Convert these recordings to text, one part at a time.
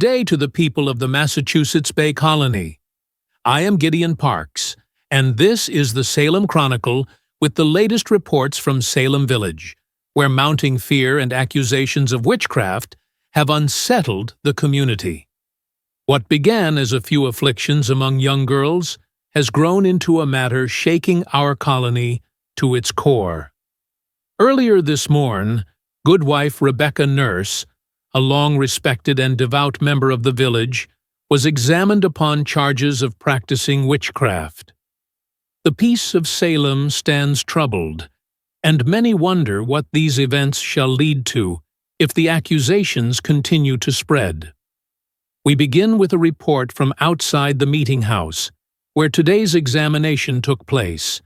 day to the people of the Massachusetts Bay Colony. I am Gideon Parks, and this is the Salem Chronicle with the latest reports from Salem Village, where mounting fear and accusations of witchcraft have unsettled the community. What began as a few afflictions among young girls has grown into a matter shaking our colony to its core. Earlier this morn, Goodwife Rebecca Nurse, a long-respected and devout member of the village, was examined upon charges of practicing witchcraft. The peace of Salem stands troubled, and many wonder what these events shall lead to if the accusations continue to spread. We begin with a report from outside the meeting house, where today's examination took place.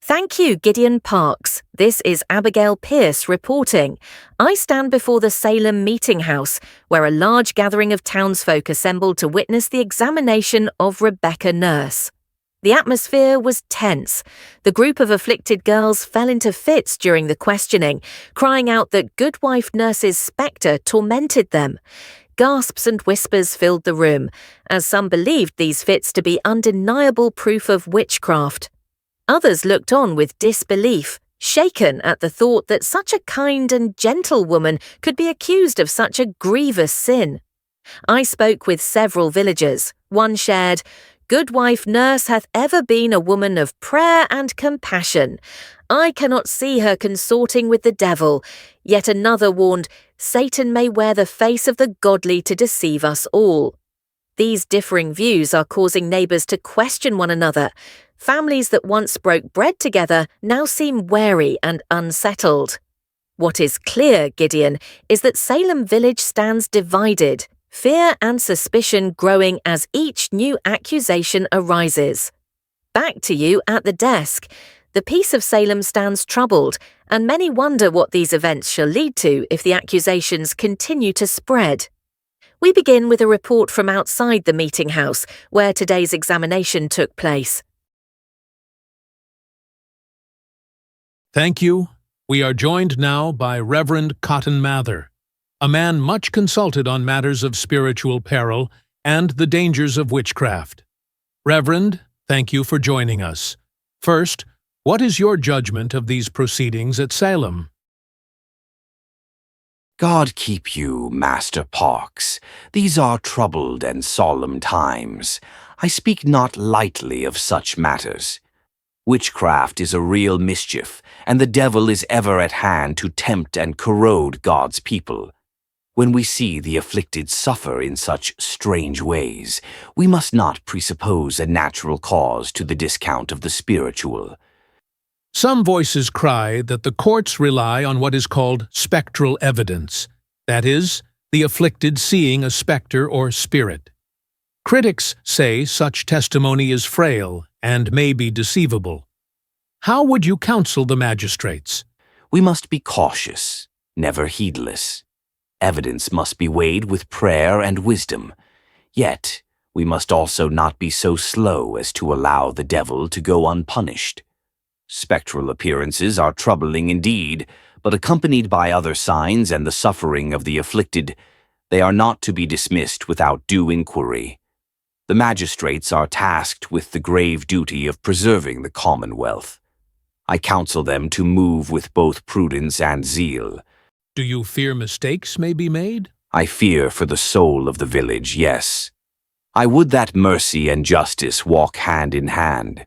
Thank you, Gideon Parks. This is Abigail Pierce reporting. I stand before the Salem Meeting House, where a large gathering of townsfolk assembled to witness the examination of Rebecca Nurse. The atmosphere was tense. The group of afflicted girls fell into fits during the questioning, crying out that Goodwife Nurse's spectre tormented them. Gasps and whispers filled the room, as some believed these fits to be undeniable proof of witchcraft. Others looked on with disbelief, shaken at the thought that such a kind and gentle woman could be accused of such a grievous sin. I spoke with several villagers. One shared, "Goodwife Nurse hath ever been a woman of prayer and compassion. I cannot see her consorting with the devil." Yet another warned, "Satan may wear the face of the godly to deceive us all." These differing views are causing neighbours to question one another. Families that once broke bread together now seem wary and unsettled. What is clear, Gideon, is that Salem Village stands divided, fear and suspicion growing as each new accusation arises. Back to you at the desk. The peace of Salem stands troubled, and many wonder what these events shall lead to if the accusations continue to spread. We begin with a report from outside the meeting house, where today's examination took place. Thank you. We are joined now by Reverend Cotton Mather, a man much consulted on matters of spiritual peril and the dangers of witchcraft. Reverend, thank you for joining us. First, what is your judgment of these proceedings at Salem? God keep you, Master Parks. These are troubled and solemn times. I speak not lightly of such matters. Witchcraft is a real mischief, and the devil is ever at hand to tempt and corrode God's people. When we see the afflicted suffer in such strange ways, we must not presuppose a natural cause to the discount of the spiritual. Some voices cry that the courts rely on what is called spectral evidence, that is, the afflicted seeing a specter or spirit. Critics say such testimony is frail and may be deceivable. How would you counsel the magistrates? We must be cautious, never heedless. Evidence must be weighed with prayer and wisdom. Yet, we must also not be so slow as to allow the devil to go unpunished. Spectral appearances are troubling indeed, but accompanied by other signs and the suffering of the afflicted, they are not to be dismissed without due inquiry. The magistrates are tasked with the grave duty of preserving the commonwealth. I counsel them to move with both prudence and zeal. Do you fear mistakes may be made? I fear for the soul of the village, yes. I would that mercy and justice walk hand in hand.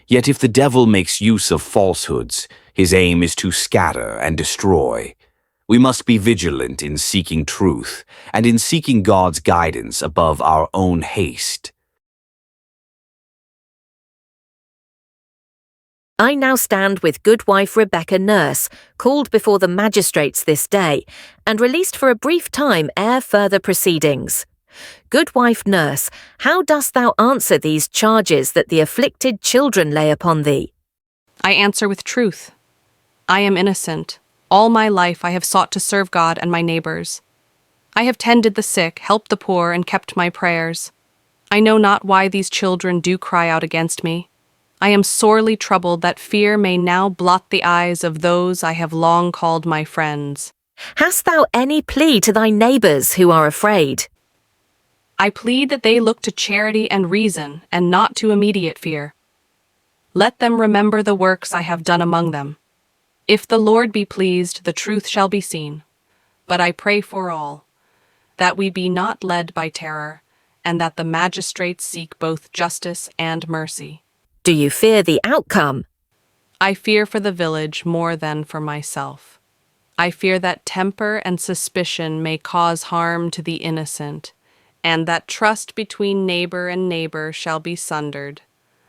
Yet if the devil makes use of falsehoods, his aim is to scatter and destroy. We must be vigilant in seeking truth, and in seeking God's guidance above our own haste. I now stand with Goodwife Rebecca Nurse, called before the magistrates this day, and released for a brief time ere further proceedings. Goodwife Nurse, how dost thou answer these charges that the afflicted children lay upon thee? I answer with truth. I am innocent. All my life I have sought to serve God and my neighbors. I have tended the sick, helped the poor, and kept my prayers. I know not why these children do cry out against me. I am sorely troubled that fear may now blot the eyes of those I have long called my friends. Hast thou any plea to thy neighbours who are afraid? I plead that they look to charity and reason, and not to immediate fear. Let them remember the works I have done among them. If the Lord be pleased, the truth shall be seen. But I pray for all, that we be not led by terror, and that the magistrates seek both justice and mercy. Do you fear the outcome? I fear for the village more than for myself. I fear that temper and suspicion may cause harm to the innocent, and that trust between neighbor and neighbor shall be sundered.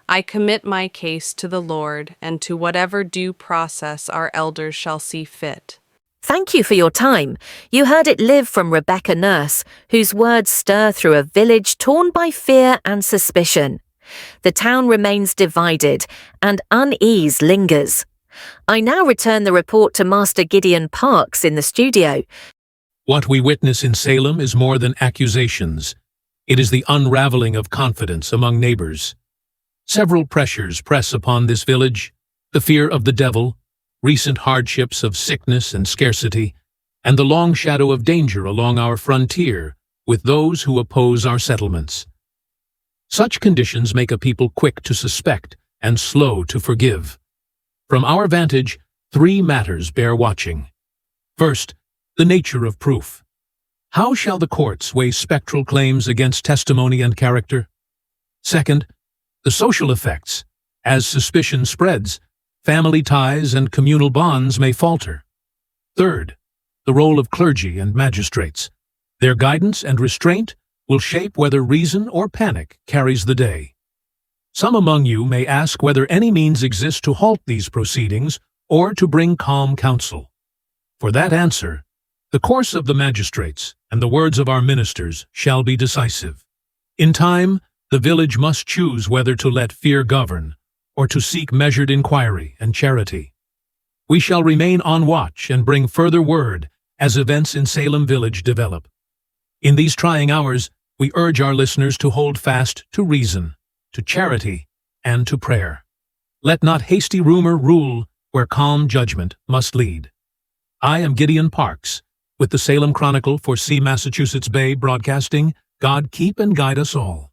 I commit my case to the Lord, and to whatever due process our elders shall see fit. Thank you for your time. You heard it live from Rebecca Nurse, whose words stir through a village torn by fear and suspicion. The town remains divided, and unease lingers. I now return the report to Master Gideon Parks in the studio. What we witness in Salem is more than accusations. It is the unraveling of confidence among neighbors. Several pressures press upon this village: the fear of the devil, recent hardships of sickness and scarcity, and the long shadow of danger along our frontier with those who oppose our settlements. Such conditions make a people quick to suspect and slow to forgive. From our vantage, 3 matters bear watching. First, the nature of proof. How shall the courts weigh spectral claims against testimony and character? Second, the social effects. As suspicion spreads, family ties and communal bonds may falter. Third, the role of clergy and magistrates. Their guidance and restraint will shape whether reason or panic carries the day. Some among you may ask whether any means exist to halt these proceedings or to bring calm counsel. For that answer, the course of the magistrates and the words of our ministers shall be decisive. In time, the village must choose whether to let fear govern or to seek measured inquiry and charity. We shall remain on watch and bring further word as events in Salem village develop. In these trying hours, we urge our listeners to hold fast to reason, to charity, and to prayer. Let not hasty rumor rule where calm judgment must lead. I am Gideon Parks, with the Salem Chronicle for C. Massachusetts Bay Broadcasting. God keep and guide us all.